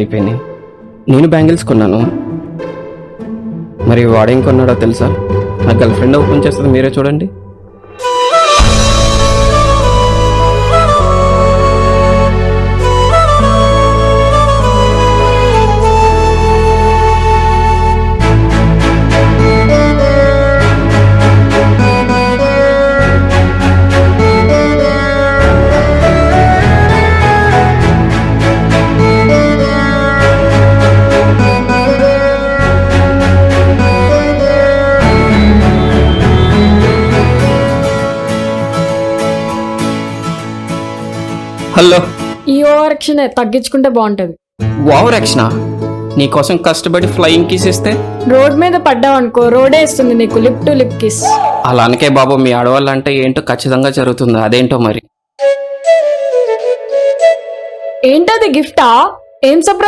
అయిపోయినాయి. నేను బ్యాంగిల్స్ కొన్నాను, మరి వాడేం కొన్నాడో తెలుసా? నా గర్ల్ ఫ్రెండ్ ఓపెన్ చేస్తుంది, మీరే చూడండి. హలో, ఈ ఓవర్ యాక్షన్ తగ్గించుకుంటే బాగుంటది. ఓవర్ యాక్షనా? నీకోసం కష్టపడి ఫ్లయింగ్ కిస్ ఇస్తే రోడ్ మీద పడ్డావు అనుకో, రోడే ఇస్తుంది నీకు లిప్ టు లిప్ కిస్. అలా అనకే బాబు, మీ ఆడవాళ్ళు అంటే ఏంటో ఖచ్చితంగా జరుగుతుంది, అదేంటో మరి. ఏంటది గిఫ్టా? ఏం సర్ప్రైజ్